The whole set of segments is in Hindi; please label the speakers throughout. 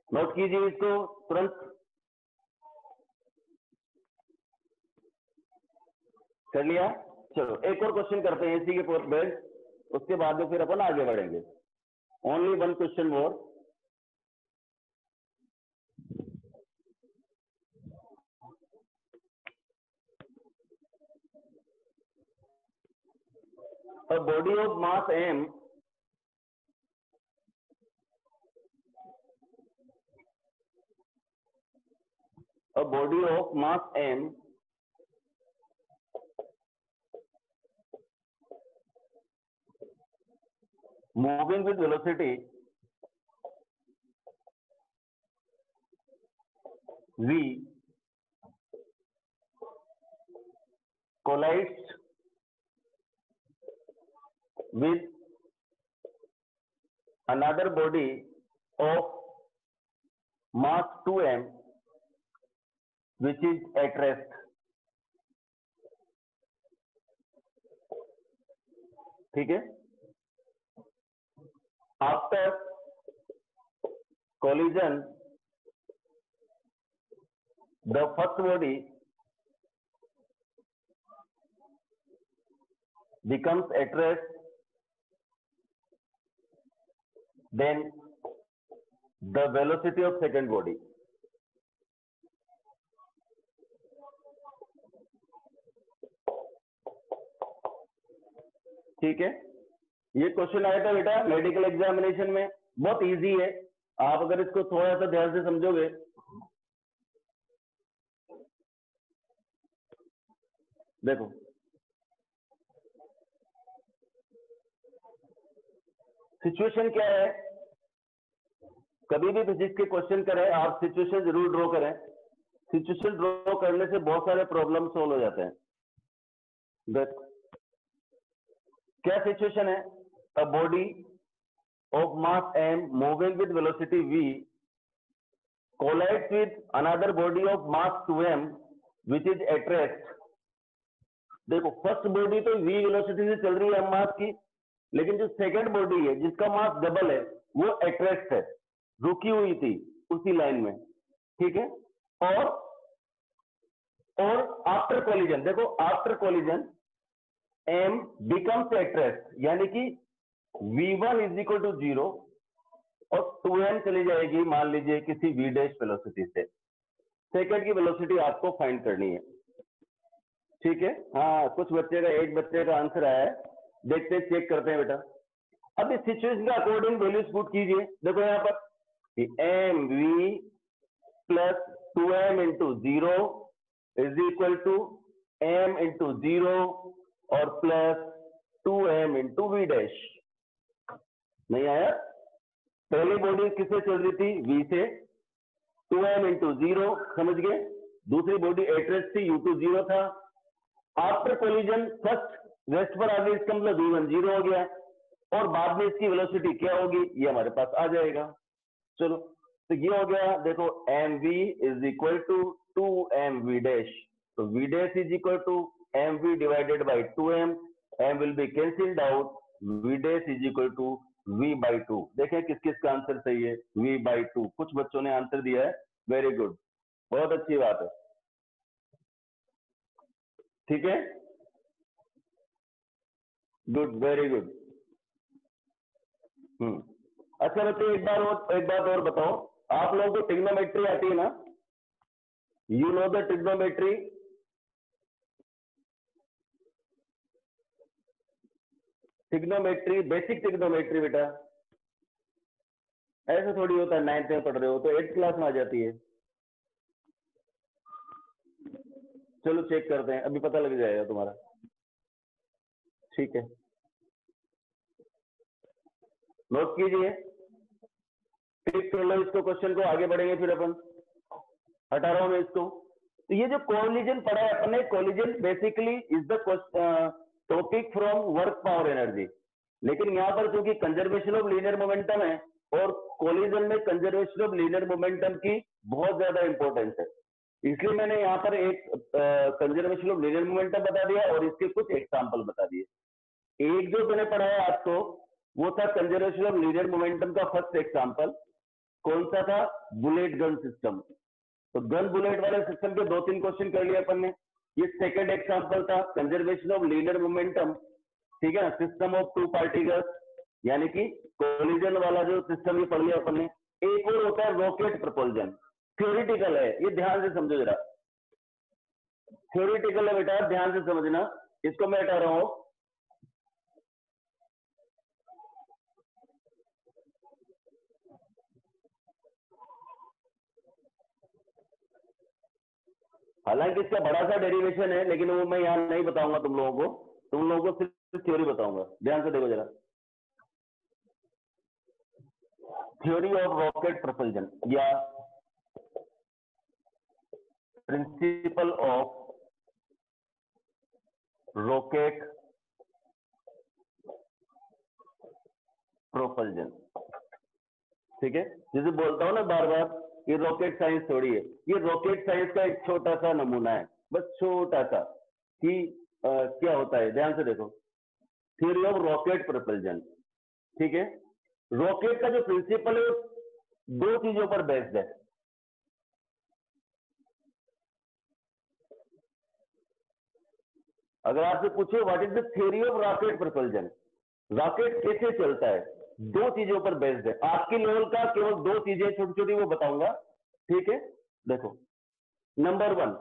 Speaker 1: नोट कीजिए इसको तुरंत। कर लिया? चलो एक और क्वेश्चन करते हैं इसी के बेस, उसके बाद में फिर अपन आगे बढ़ेंगे। Only one question more. A body of mass m moving with velocity v collides with another body of mass 2m which is at rest। ठीक है? After collision, the first body becomes at rest, then the velocity of second body। ठीक है? ये क्वेश्चन आया था बेटा मेडिकल एग्जामिनेशन में, बहुत इजी है। आप अगर इसको थोड़ा सा ध्यान से समझोगे, देखो सिचुएशन क्या है। कभी भी फिजिक्स के क्वेश्चन करें आप सिचुएशन जरूर ड्रॉ करें। सिचुएशन ड्रॉ करने से बहुत सारे प्रॉब्लम सॉल्व हो जाते हैं। देखो क्या सिचुएशन है। A body of mass m moving with velocity v collides with another body of mass 2m which is at rest। देखो फर्स्ट बॉडी तो v वेलोसिटी से चल रही है m मास की, लेकिन जो सेकंड बॉडी है जिसका मास डबल है वो एट रेस्ट है, रुकी हुई थी उसी लाइन में। ठीक है? और आफ्टर कोलिजन, देखो after collision m becomes at rest, यानी कि v1 इज इक्वल टू 0 और 2m चली जाएगी मान लीजिए किसी v डैश वेलोसिटी से। सेकंड की वेलोसिटी आपको फाइंड करनी है। ठीक है? हाँ कुछ बच्चे का, एक बच्चे का आंसर आया है, देखते हैं चेक करते हैं बेटा। अब इस सिचुएशन के अकॉर्डिंग वैल्यूज पुट कीजिए। देखो यहाँ पर m v plus 2m into 0 is equal to m into 0 और plus 2m into we dash. नहीं आया? पहली बॉडी किससे चल रही थी? v से। 2m इंटू 0 समझ गए। दूसरी बॉडी एट रेस्ट थी, u2 0 था। आफ्टर कोलिजन फर्स्ट रेस्ट पर आ गई, इसका मतलब v1 0 हो गया और बाद में इसकी वेलोसिटी क्या होगी ये हमारे पास आ जाएगा। चलो तो ये हो गया। देखो mv is equal to 2mv dash, तो v dash is equal to mv divided by 2m, m will be cancelled out, v dash is equal to v by 2। देखें किस किस का आंसर सही है, v बाई 2। कुछ बच्चों ने आंसर दिया है, वेरी गुड, बहुत अच्छी बात है। ठीक है? Good, very good. अच्छा बच्चे एक बात और बताओ, आप लोगों को ट्रिग्नोमेट्री आती है ना? You know the trigonometry? Trigonometry, basic trigonometry बेटा, ऐसा थोड़ी होता है 9th में पढ़ रहे हो तो 8th क्लास में आ जाती है। चलो चेक करते हैं, अभी पता लग जाएगा तुम्हारा। ठीक है, नोट कीजिए, टिक कर लो इसको, क्वेश्चन को आगे बढ़ेंगे फिर अपन। हटा रहा हूं मैं इसको। तो ये जो कोलिजन पढ़ा है अपने, collision basically is the topic from work power energy, लेकिन यहाँ पर चूंकि कंजर्वेशन ऑफ लीनियर मोमेंटम है और कोलिजन में कंजर्वेशन ऑफ लीनियर मोमेंटम की बहुत ज्यादा इंपॉर्टेंस है, इसलिए मैंने यहाँ पर एक कंजर्वेशन ऑफ लीनियर मोमेंटम बता दिया और इसके कुछ एग्जाम्पल बता दिए। एक जो मैंने पढ़ाया आपको वो था कंजर्वेशन ऑफ लीनियर मोमेंटम का फर्स्ट एग्जांपल। कौन सा था? Bullet gun system. तो गन बुलेट वाले सिस्टम के 2-3 क्वेश्चन कर लिए अपन ने। ये सेकंड एग्जांपल था कंजर्वेशन ऑफ लीनियर मोमेंटम, ठीक है, सिस्टम ऑफ टू पार्टिकल्स, यानी कि कोलिजन वाला जो सिस्टम ये पढ़ लिया अपन ने। एक और होता है रॉकेट प्रपोल्जन, थ्योरेटिकल है, ये ध्यान से समझो जरा, थ्योरेटिकल है बेटा, ध्यान से समझना, इसको मैं हटा रहा हूं। हालांकि इसका बड़ा सा डेरिवेशन है, लेकिन वो मैं यहां नहीं बताऊंगा तुम लोगों को, तुम लोगों को सिर्फ थ्योरी बताऊंगा। ध्यान से देखो जरा, थ्योरी ऑफ रॉकेट प्रपोल्जन या प्रिंसिपल ऑफ रॉकेट प्रोपल्जन, ठीक है। जैसे बोलता हूं ना बार बार, ये रॉकेट साइंस थोड़ी है, ये रॉकेट साइंस का एक छोटा सा नमूना है, बस छोटा सा, कि क्या होता है। ध्यान से देखो, थ्योरी ऑफ रॉकेट प्रोपल्जन, ठीक है। रॉकेट का जो प्रिंसिपल है दो चीजों पर बेस्ड है। अगर आपसे पूछे what is the theory of rocket propulsion, rocket कैसे चलता है, दो चीजों पर बेस्ड है। आपके लेवल का केवल दो चीजें छोटी छोटी वो बताऊंगा, ठीक है। देखो, नंबर 1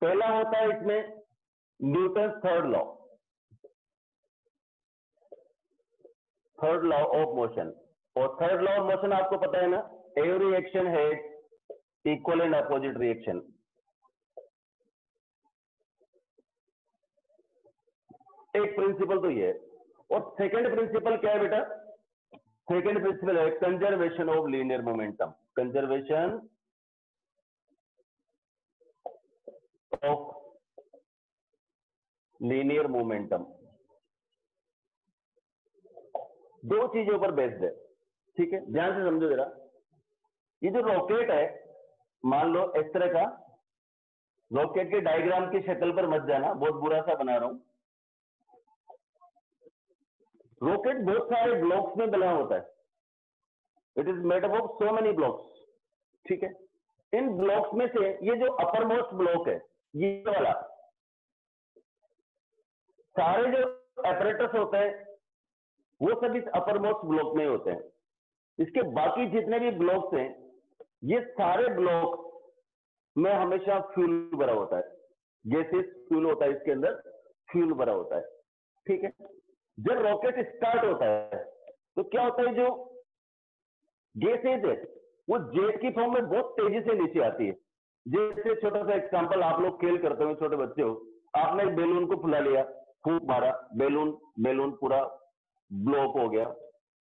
Speaker 1: पहला होता है इसमें Newton third law, third law of motion. और थर्ड लॉ ऑफ मोशन आपको पता है ना, every action has equal and opposite reaction. एक प्रिंसिपल तो ये है। और सेकंड प्रिंसिपल क्या है बेटा? सेकंड प्रिंसिपल है conservation of linear momentum, conservation of linear momentum. दो चीजों पर बेस्ड है, ठीक है। ध्यान से समझो जरा, ये जो रॉकेट है, मान लो इस तरह का, रॉकेट के डायग्राम की शक्ल पर मत जाना, बहुत बुरा सा बना रहा हूं। रॉकेट बहुत सारे ब्लॉक्स में बना होता है, it is made up of so many blocks, ठीक है। इन ब्लॉक्स में से ये जो अपर मोस्ट ब्लॉक है, ये वाला, सारे जो apparatus होते हैं वो सब इस अपर मोस्ट ब्लॉक में होते हैं। इसके बाकी जितने भी ब्लॉक्स हैं, ये सारे ब्लॉक में हमेशा फ्यूल भरा होता है, गैसेस फ्यूल होता है, इसके अंदर फ्यूल भरा होता है, ठीक है। जब रॉकेट स्टार्ट होता है तो क्या होता है, जो गैसेज है वो जेट की फॉर्म में बहुत तेजी से नीचे आती है। जैसे छोटा सा एग्जांपल, आप लोग खेल करते हो, छोटे बच्चे हो, आपने एक बैलून को फुला लिया, फूंक मारा, बैलून पूरा ब्लॉक हो गया,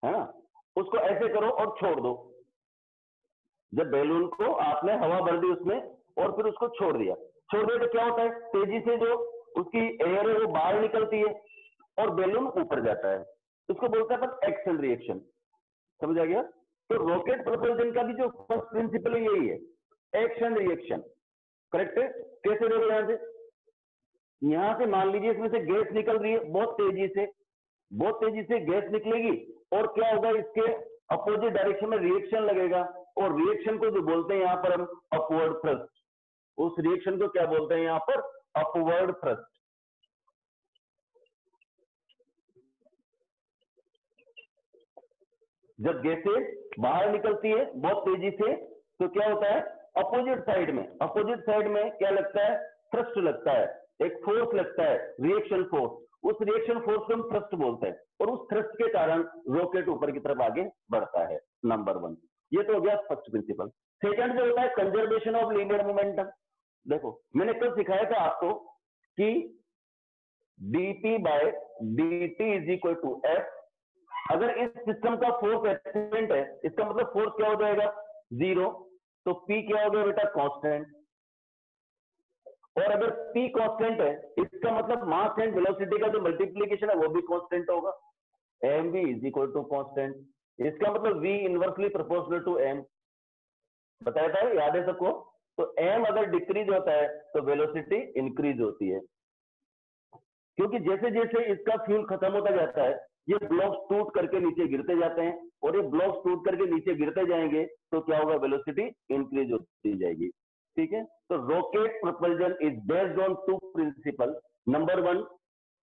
Speaker 1: है ना। उसको ऐसे करो और छोड़ दो। जब बैलून को आपने हवा भर दी उसमें और फिर उसको छोड़ दिया तो क्या होता है, तेजी से जो उसकी एयर है वो बाहर निकलती है और बैलून ऊपर जाता है। उसको बोलते हैं अपन एक्शन रिएक्शन। समझ आ गया? तो रॉकेट प्रोपल्शन का भी जो फर्स्ट प्रिंसिपल है यही है, एक्शन रिएक्शन, करेक्ट है। कैसे देखो, यहां से मान लीजिए इसमें से गैस निकल रही है बहुत तेजी से गैस निकलेगी, और क्या होगा, इसके अपोजिट डायरेक्शन में रिएक्शन लगेगा, और रिएक्शन को जो बोलते हैं यहां पर हम अपवर्ड थ्रस्ट, उस रिएक्शन को क्या बोलते हैं यहां पर, अपवर्ड थ्रस्ट। जब गैसेस बाहर निकलती है बहुत तेजी से तो क्या होता है, अपोजिट साइड में क्या लगता है, थ्रस्ट लगता है, एक फोर्स लगता है, रिएक्शन फोर्स। उस रिएक्शन फोर्स को हम थ्रस्ट बोलते हैं, और उस थ्रस्ट के कारण रॉकेट ऊपर की तरफ आगे बढ़ता है। नंबर 1 ये तो हो गया फर्स्ट प्रिंसिपल। सेकंड जो होता है कंजर्वेशन ऑफ लीनियर मोमेंटम। देखो, मैंने कल सिखाया था आपको कि dp by dt is equal to f। अगर इस सिस्टम का फोर्स एक्सीडेंट है, इसका मतलब फोर्स क्या हो जाएगा, 0, तो P क्या हो गया बेटा, कांस्टेंट। और अगर P कांस्टेंट है, इसका मतलब मास एंड वेलोसिटी का जो मल्टीप्लीकेशन है वो भी कांस्टेंट होगा, mv is equal to constant. इसका मतलब v inversely proportional to m, बताया था, याद है सबको। तो m अगर डिक्रीज होता है तो वेलोसिटी इंक्रीज होती है। क्योंकि जैसे जैसे इसका फ्यूल खत्म होता जाता है ये ब्लॉक्स टूट करके नीचे गिरते जाते हैं, और ये ब्लॉक्स टूट करके नीचे गिरते जाएंगे तो क्या होगा, वेलोसिटी इंक्रीज होती जाएगी। ठीक है, तो rocket propulsion is based on two principle. Number one,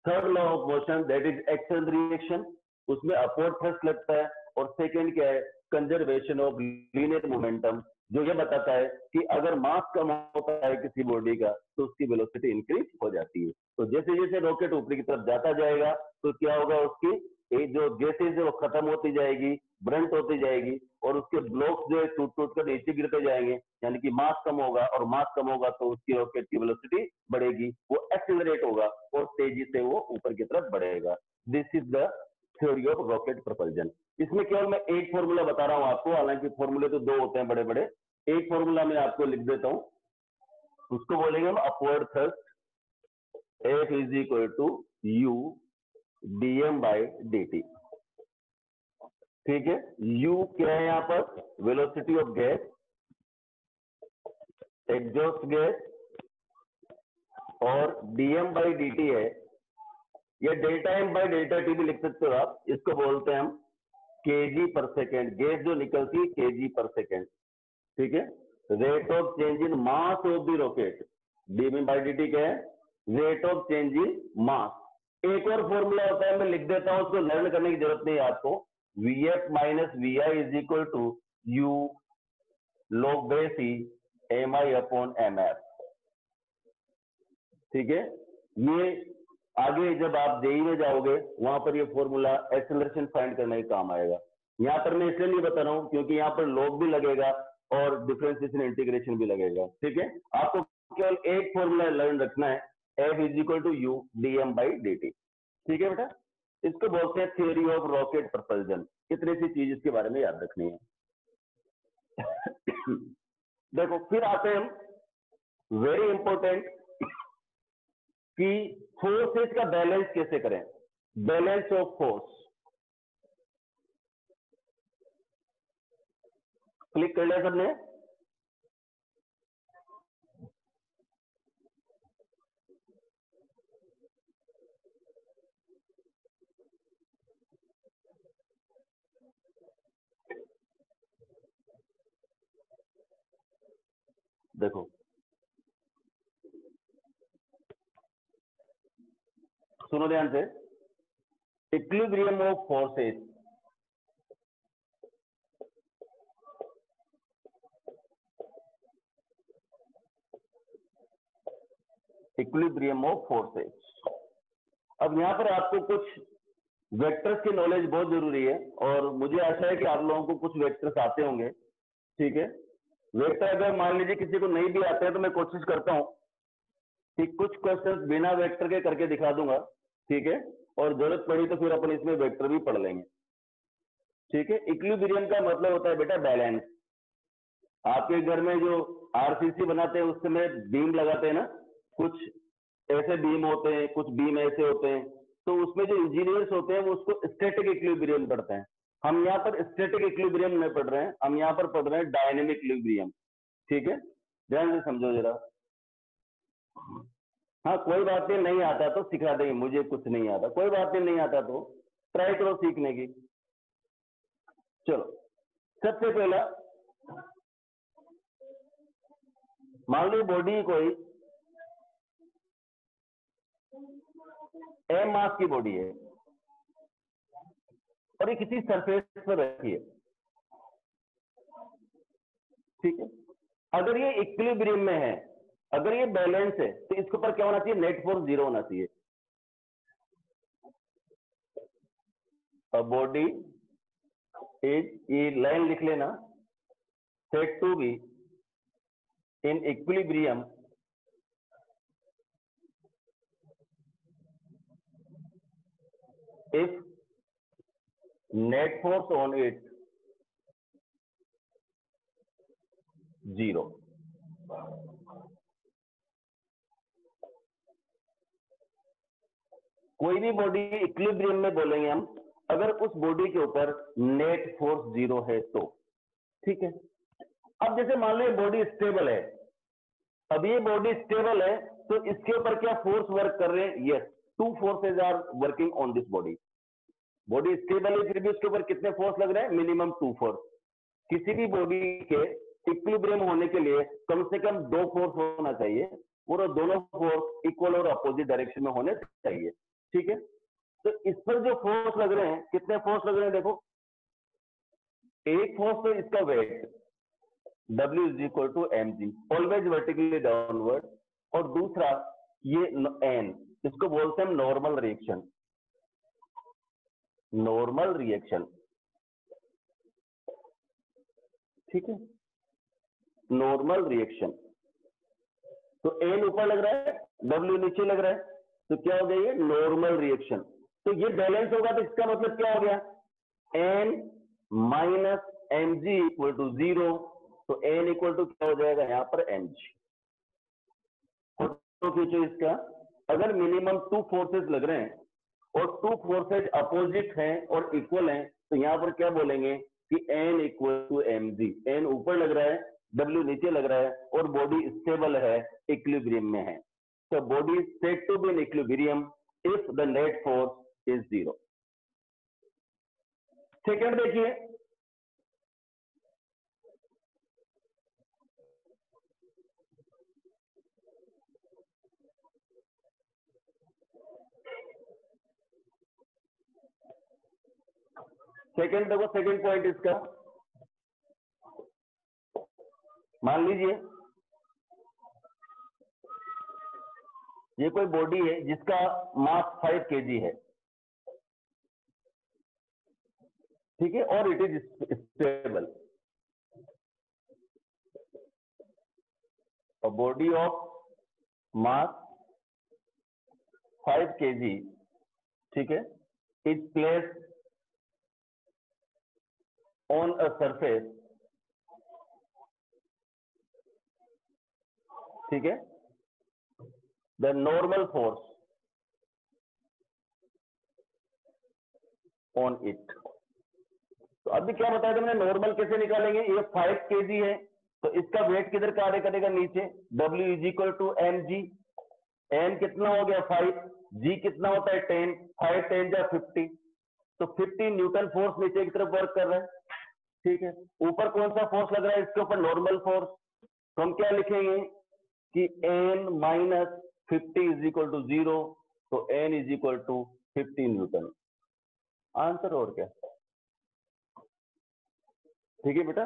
Speaker 1: third law of motion, that is action reaction, उसमें अपवर्ड थ्रस्ट लगता है। और सेकेंड क्या है, कंजर्वेशन ऑफ लीनियर मोमेंटम, जो ये बताता है कि अगर मास कम होता है किसी बॉडी का तो उसकी वेलोसिटी इंक्रीज हो जाती है। तो जैसे जैसे रॉकेट ऊपर की तरफ जाता जाएगा तो क्या होगा, उसकी जो गैसेज है वो खत्म होती जाएगी, ब्रंट होती जाएगी, और उसके ब्लॉक्स जो है टूट टूट कर नीचे गिरते जाएंगे, यानी कि मास कम होगा, और मास कम होगा तो उसकी रॉकेट की वेलोसिटी बढ़ेगी, वो एक्सेलरेट होगा और तेजी से वो ऊपर की तरफ बढ़ेगा। This is the theory of rocket propulsion. इसमें केवल मैं एक फॉर्मूला बता रहा हूं आपको, हालांकि फॉर्मूले तो दो होते हैं बड़े बड़े। एक फॉर्मूला मैं आपको लिख देता हूं, उसको बोलेंगे हम upward thrust, F is equal to U dm by dt। ठीक है, U क्या है यहां पर, velocity of gas, exhaust gas, और dm बाई dt है, या delta m by delta t भी लिख सकते हो आप, इसको बोलते हैं हम केजी पर सेकेंड, गैस जो निकलती है केजी पर सेकेंड। ठीक है, rate of change in mass of the rocket, DM by dt क्या है, रेट ऑफ चेंज इन मास। एक और फॉर्मूला होता है, मैं लिख देता हूं, उसको लर्न करने की जरूरत नहीं है आपको, vf minus vi is equal to u log base e mi upon mf। ठीक है, ये आगे जब आप जेई में जाओगे वहां पर ये फॉर्मूला एक्सेलरेशन फाइंड करने के काम आएगा। यहां पर मैं इसलिए नहीं बता रहा हूं क्योंकि यहां पर लॉग भी लगेगा और डिफरेंशिएशन इंटीग्रेशन भी लगेगा। ठीक है, आपको केवल एक फॉर्मूला लर्न रखना है, F is equal to u dm by dt। ठीक है बेटा, इसको बोलते हैं थ्योरी ऑफ रॉकेट प्रोपल्जन। कितनी सी चीज इसके बारे में याद रखनी है। देखो फिर आते हैं हम वेरी इंपॉर्टेंट कि फोर्सेज का बैलेंस कैसे करें, बैलेंस ऑफ फोर्स। क्लिक कर लिया सबने? देखो सुनो ध्यान से, equilibrium of forces, equilibrium of forces. अब यहां पर आपको कुछ वेक्टर्स की नॉलेज बहुत जरूरी है, और मुझे आशा है कि आप लोगों को कुछ वेक्टर्स आते होंगे। ठीक है, वेक्टर अगर मान लीजिए किसी को नहीं भी आते हैं तो मैं कोशिश करता हूं कि कुछ क्वेश्चंस बिना वेक्टर के करके दिखा दूंगा। ठीक है, और जरूरत पड़ी तो फिर अपन इसमें वेक्टर भी पढ़ लेंगे। ठीक है, इक्विलिब्रियम का मतलब होता है बेटा बैलेंस। आपके घर में जो आरसीसी बनाते हैं उस समय बीम लगाते हैं ना, कुछ ऐसे बीम होते हैं, कुछ बीम ऐसे होते हैं, तो उसमें जो इंजीनियर्स होते हैं वो उसको स्टैटिक इक्विलिब्रियम पढ़ते हैं। हम यहाँ पर स्टैटिक इक्विलिब्रियम नहीं पढ़ रहे हैं, हम यहाँ पर पढ़ रहे हैं डायनेमिक इक्विलिब्रियम। ठीक है, ध्यान से समझो जरा। हाँ कोई बात नहीं आता तो सिखा देंगे, मुझे कुछ नहीं आता, कोई बात नहीं आता तो ट्राई करो सीखने की। चलो सबसे पहला मान लो बॉडी कोई एम मास की बॉडी है और ये किसी सरफेस पर रखी है। ठीक है, अगर ये इक्विलिब्रियम में है, अगर ये बैलेंस है तो इसके ऊपर क्या होना चाहिए, नेट फोर्स 0 होना चाहिए। बॉडी इज, ये लाइन लिख लेना, said to be in equilibrium if net force on it 0। कोई भी बॉडी इक्विलिब्रियम में बोलेंगे हम अगर उस बॉडी के ऊपर नेट फोर्स 0 है तो। ठीक है, अब जैसे मान लो ये बॉडी स्टेबल है, अब ये बॉडी स्टेबल है तो इसके ऊपर क्या फोर्स वर्क कर रहे हैं, yes, 2 forces are working on this body. Body stable है, फिर भी उसके ऊपर कितने फोर्स लग रहे हैं? Minimum 2 force. किसी भी बॉडी के इक्विलिब्रियम होने के लिए कम से कम 2 फोर्स होना चाहिए, और दोनों फोर्स इक्वल और अपोजिट डायरेक्शन में होने चाहिए। ठीक है, तो इस पर जो फोर्स लग रहे हैं, कितने फोर्स लग रहे हैं? देखो, एक फोर्स तो इसका weight W is equal to mg, always vertically downward, और दूसरा ये n, इसको बोलते हैं नॉर्मल रिएक्शन। नॉर्मल रिएक्शन, ठीक है, नॉर्मल रिएक्शन। तो n ऊपर लग रहा है, W नीचे लग रहा है, तो क्या हो गया? ये नॉर्मल रिएक्शन। तो ये बैलेंस होगा, तो इसका मतलब क्या हो गया? n minus mg equal to 0। तो n इक्वल टू क्या हो जाएगा यहाँ पर? mg। फोटो खींचो इसका। अगर मिनिमम 2 फोर्सेस लग रहे हैं और 2 फोर्सेज अपोजिट हैं और इक्वल हैं, तो यहाँ पर क्या बोलेंगे कि n equal to mg। n ऊपर लग रहा है, w नीचे लग रहा है, और बॉडी स्टेबल है, इक्विलिब्रियम में है। तो body is said to be in equilibrium if the net force is 0। Second देखिए, सेकंड देखो, सेकंड पॉइंट इसका, मान लीजिए ये कोई बॉडी है जिसका मास 5 kg है, ठीक है, और it is stable. A body of mass 5 kg, ठीक है, is placed on a surface, ठीक है, the normal force on it। तो अभी क्या बताया तुमने? नॉर्मल कैसे निकालेंगे? ये 5 kg है, तो इसका वेट किधर कार्य करेगा? नीचे। W is equal to mg। n कितना हो गया? 5। g कितना होता है? 10। 5 10 जा 50, तो 50 न्यूटन फोर्स नीचे की तरफ वर्क कर रहा है, ठीक है। ऊपर कौन सा फोर्स लग रहा है? इसके ऊपर नॉर्मल फोर्स। तो हम क्या लिखेंगे कि n minus 50 is equal to 0, तो n is equal to 50 newton. Answer और क्या? ठीक है बेटा।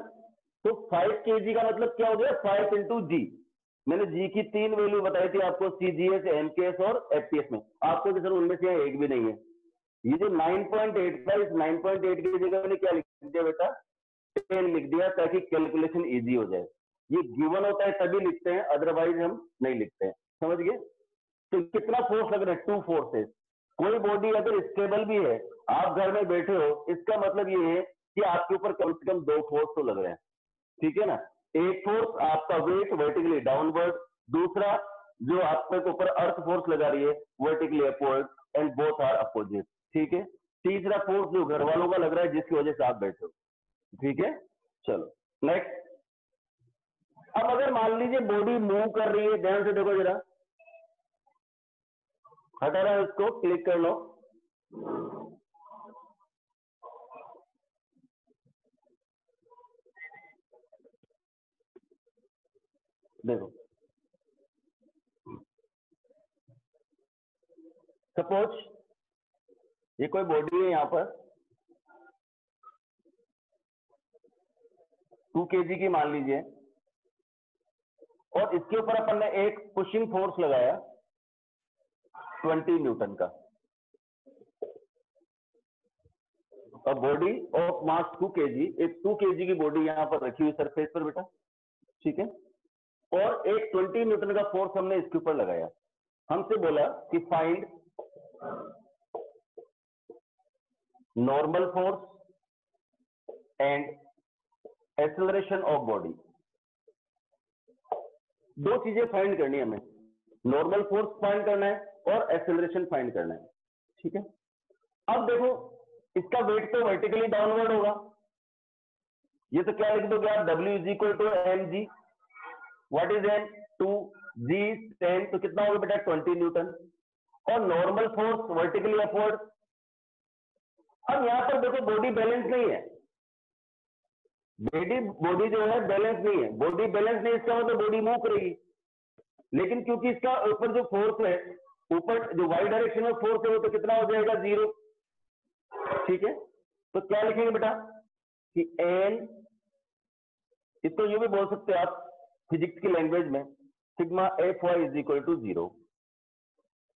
Speaker 1: तो 5 kg का मतलब क्या हो गया? 5 इंटू जी। मैंने जी की 3 वैल्यू बताई थी आपको, CGS, MKS और FPS में। आपको कि सर उनमें से एक भी नहीं है। ये जो 9.8 था, इस 9.8 की जगह मैंने क्या लिख दिया बेटा? 10 लिख दिया, ताकि कैलकुलेशन इजी हो जाए। ये गिवन होता है तभी लिखते हैं, अदरवाइज हम नहीं लिखते हैं। समझ गए? तो कितना फोर्स लग रहा है? 2 फोर्सेस। कोई बॉडी अगर स्टेबल भी है, आप घर में बैठे हो, इसका मतलब ये है कि आपके ऊपर कम से कम 2 फोर्स तो लग रहे हैं, ठीक है ना। एक फोर्स आपका वेट वर्टिकली डाउनवर्ड, दूसरा जो आपके ऊपर अर्थ फोर्स लगा रही है vertically upward, and both are opposite, ठीक है। तीसरा फोर्स जो घर वालों का लग रहा है, जिसकी वजह से आप बैठे हो, ठीक है। चलो नेक्स्ट। अब अगर मान लीजिए बॉडी मूव कर रही है, ध्यान से देखो जरा, हटा रहा है उसको, क्लिक कर लो। देखो, सपोज ये कोई बॉडी है, यहां पर 2 kg की मान लीजिए, और इसके ऊपर अपन ने एक पुशिंग फोर्स लगाया 20 न्यूटन का। और बॉडी ऑफ मास 2 kg, एक 2 kg की बॉडी यहां पर रखी हुई सरफेस पर बेटा, ठीक है, और एक 20 न्यूटन का फोर्स हमने इसके ऊपर लगाया। हमसे बोला कि find normal force and acceleration of body. दो चीजें फाइंड करनी है हमें, नॉर्मल फोर्स फाइंड करना है और एक्सेलरेशन फाइंड करना है, ठीक है। अब देखो, इसका वेट तो वर्टिकली डाउनवर्ड होगा, ये तो क्या लिख दोगे आप? W is equal to mg। What is m? 2 g 10, तो कितना होगा बेटा? 20 न्यूटन। और नॉर्मल फोर्स वर्टिकली अपवर्ड। अब यहां पर देखो बॉडी बैलेंस नहीं है, बॉडी जो है बैलेंस नहीं है, बॉडी बैलेंस नहीं, इसका मतलब बॉडी मूव करेगी, लेकिन क्योंकि इसका ऊपर जो फोर्स है, ऊपर जो वाई डायरेक्शन में फोर्स है वो तो कितना हो जाएगा, 0। ठीक है, तो क्या लिखेंगे बेटा कि एन, इसको यूं भी बोल सकते हो आप फिजिक्स की लैंग्वेज में, sigma f y is equal to 0।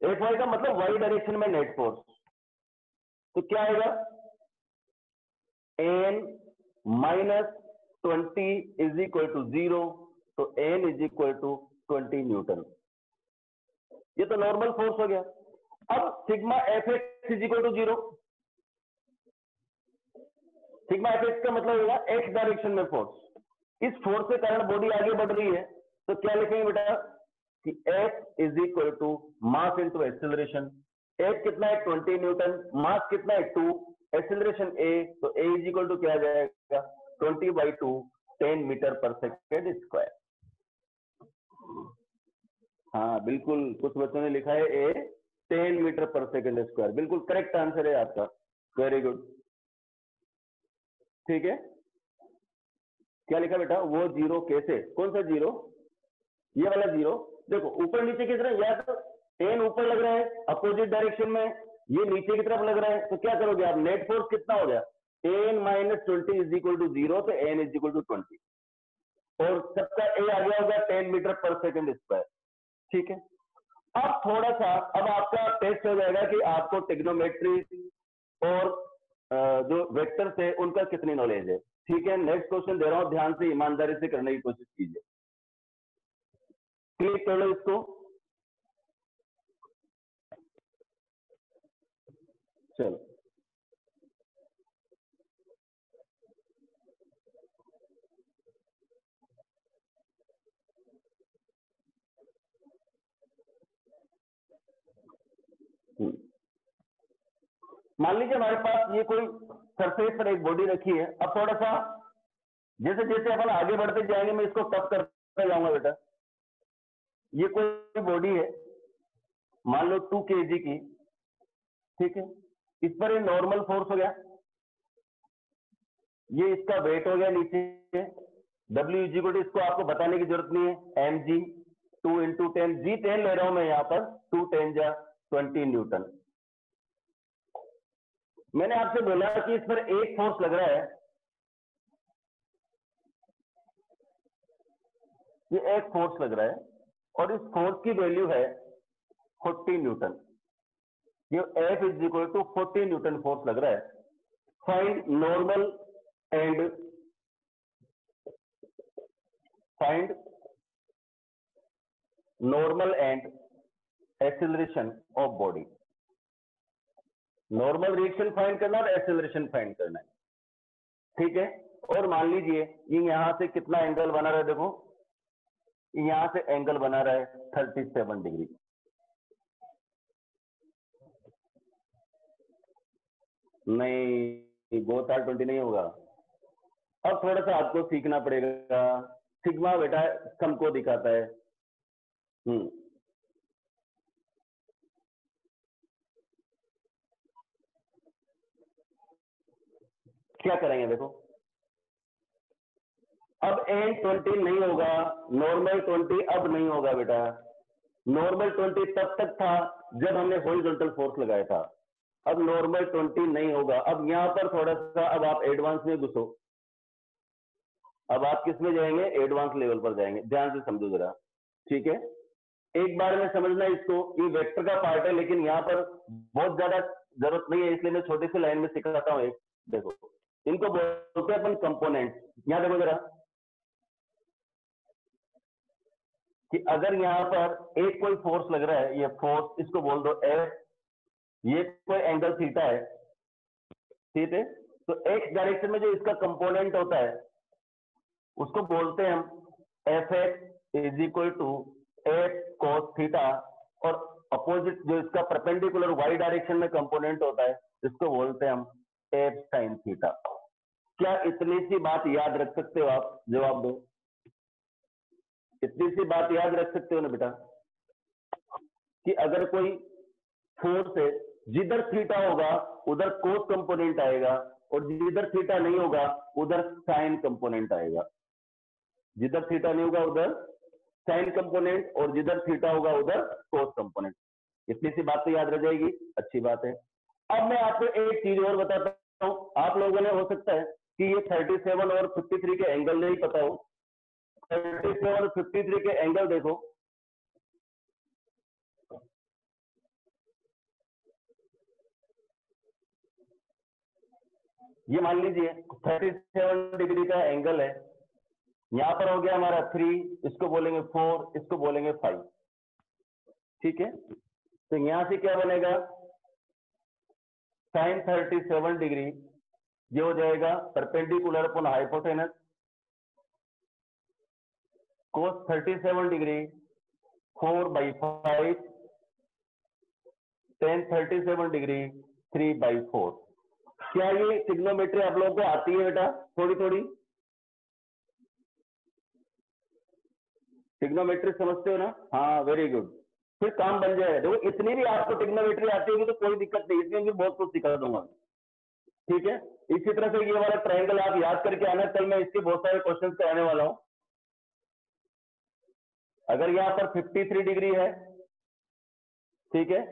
Speaker 1: F y का मतलब वाई डायरेक्शन में नेट फोर्स, तो क्या आएगा, n minus 20 is equal to 0, तो n is equal to 20 newton. ये तो नॉर्मल फोर्स हो गया। अब sigma f x is equal to 0, sigma f x का मतलब होगा एक्स डायरेक्शन में फोर्स। इस फोर्स के कारण बॉडी आगे बढ़ रही है, तो क्या लिखेंगे बेटा कि f is equal to mass into acceleration. F कितना है 20 न्यूटन, मास कितना है 2, एक्सेलरेशन ए, तो ए इज इक्वल टू क्या जाएगा 20/2, 10 मीटर पर सेकेंड स्क्वायर। हाँ बिल्कुल, कुछ बच्चों ने लिखा है ए 10 मीटर पर सेकेंड स्क्वायर, बिल्कुल करेक्ट आंसर है आपका, वेरी गुड। ठीक है, क्या लिखा बेटा, वो 0 कैसे, कौन सा 0, ये वाला 0। देखो ऊपर नीचे की तरफ, या तो 10 ऊपर लग रहा है अपोजिट डायरेक्शन में, ये नीचे की तरफ लग रहा है, तो क्या करोगे आप, नेट फोर्स कितना हो गया 10 माइनस 20 इज इक्वल टू 0, तो एन इज इक्वल टू 20, और सबका ए आ गया होगा 10 मीटर पर सेकेंड स्क्वायर। ठीक है, अब थोड़ा सा, अब आपका टेस्ट हो जाएगा कि आपको ट्रिग्नोमेट्री और जो वेक्टर्स है उनका कितनी नॉलेज है। ठीक है, नेक्स्ट क्वेश्चन दे रहा हूं, ध्यान से ईमानदारी से करने की कोशिश कीजिए। क्लिक कर लो इसको, चलो मान लीजिए हमारे पास ये कोई सरफेस पर एक बॉडी रखी है। अब थोड़ा सा जैसे जैसे अपन आगे बढ़ते जाएंगे, मैं इसको टफ करता जाऊंगा बेटा। ये कोई बॉडी है, मान लो 2 kg की, ठीक है, इस पर ये नॉर्मल फोर्स हो गया, ये इसका वेट हो गया नीचे, W इज इक्वल टू, इसको आपको बताने की जरूरत नहीं है, mg 2 इंटू 10, जी 10 ले रहा हूं मैं यहां पर, 2 10 जा 20 न्यूटन। मैंने आपसे बोला कि इस पर एक फोर्स लग रहा है, ये एक फोर्स लग रहा है, और इस फोर्स की वैल्यू है 40 न्यूटन। ये F is equal to 40 newton force लग रहा है। Find normal and acceleration of body. Normal reaction find करना और एक्सेलरेशन फाइंड करना है। ठीक है, और मान लीजिए ये यहां से कितना एंगल बना रहा है, देखो यहां से एंगल बना रहा है 37 डिग्री। नहीं, बोथ आर 20 नहीं होगा। अब थोड़ा सा आपको सीखना पड़ेगा। सिग्मा बेटा सम को दिखाता है। क्या करेंगे देखो, अब एन 20 नहीं होगा, नॉर्मल 20 अब नहीं होगा बेटा। नॉर्मल 20 तब तक था जब हमने हॉरिजॉन्टल फोर्स लगाया था, अब नॉर्मल 20 नहीं होगा। अब यहां पर थोड़ा सा, अब आप एडवांस में घुसो, अब आप किस में जाएंगे, एडवांस लेवल पर जाएंगे, ध्यान से समझो जरा। ठीक है, एक बार में समझना इसको, ये वेक्टर का पार्ट है, लेकिन यहाँ पर बहुत ज्यादा जरूरत नहीं है, इसलिए मैं छोटी सी लाइन में सिखाता हूँ। एक देखो, इनको बोलते हैं अपन कंपोनेंट। यहाँ देखो जरा कि अगर यहाँ पर एक कोई फोर्स लग रहा है, ये फोर्स इसको बोल दो एफ, ये कोई एंगल थीटा है, ठीक है, तो एक्स डायरेक्शन में जो इसका कंपोनेंट होता है उसको बोलते हैं हम F x is equal to F cos theta, और अपोजिट जो इसका परपेंडिकुलर वाई डायरेक्शन में कंपोनेंट होता है इसको बोलते हैं हम एफ साइन थीटा। क्या इतनी सी बात याद रख सकते हो आप, जवाब दो। इतनी सी बात याद रख सकते हो ना बेटा कि अगर कोई 4 से जिधर थीटा होगा उधर कोस कंपोनेंट आएगा और जिधर थीटा नहीं होगा उधर साइन कंपोनेंट आएगा। जिधर थीटा नहीं होगा उधर साइन कंपोनेंट और जिधर थीटा होगा उधर कोस कंपोनेंट। इतनी सी बात तो याद रह जाएगी, अच्छी बात है। अब मैं आपको एक चीज और बताता हूं, आप लोगों ने हो सकता है कि ये 37 और 53 के एंगल नहीं पता हो। 37 और 53 के एंगल देखो, ये मान लीजिए 37 डिग्री का एंगल है, यहां पर हो गया हमारा 3, इसको बोलेंगे 4, इसको बोलेंगे 5, ठीक है। तो यहां से क्या बनेगा, साइन 37 डिग्री ये हो जाएगा परपेंडिकुलर अपॉन हाइपोटेनस, कोस 37 डिग्री 4/5, टेन 37 डिग्री 3/4। क्या ये ट्रिग्नोमेट्री आप लोगों को आती है बेटा? थोड़ी थोड़ी ट्रिग्नोमेट्री समझते हो ना? हाँ, वेरी गुड, फिर काम बन जाएगा। देखो इतनी भी आपको ट्रिग्नोमेट्री आती होगी तो कोई दिक्कत नहीं, इसमें भी बहुत कुछ सिखा दूंगा, ठीक है। इसी तरह से ये वाला ट्रायंगल आप याद करके आना, कल मैं इसके बहुत सारे क्वेश्चंस कराने वाला हूं। अगर यहां पर 53 डिग्री है, ठीक है,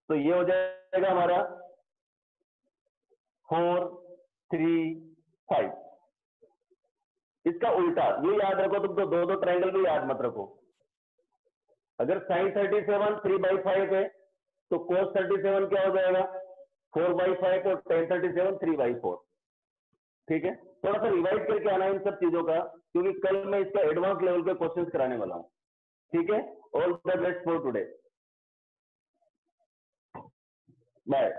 Speaker 1: तो ये हो जाएगा हमारा 4, 3, 5। इसका उल्टा ये याद रखो, तुमको दो दो ट्रायंगल भी याद मत रखो। अगर साइन 37 3/5 है तो कोस 37 क्या हो जाएगा 4/5 और टेन 37 3/4, ठीक है। थोड़ा सा रिवाइज करके आना इन सब चीजों का, क्योंकि कल मैं इसका एडवांस लेवल के क्वेश्चंस कराने वाला हूं, ठीक है। All the best for today, bye.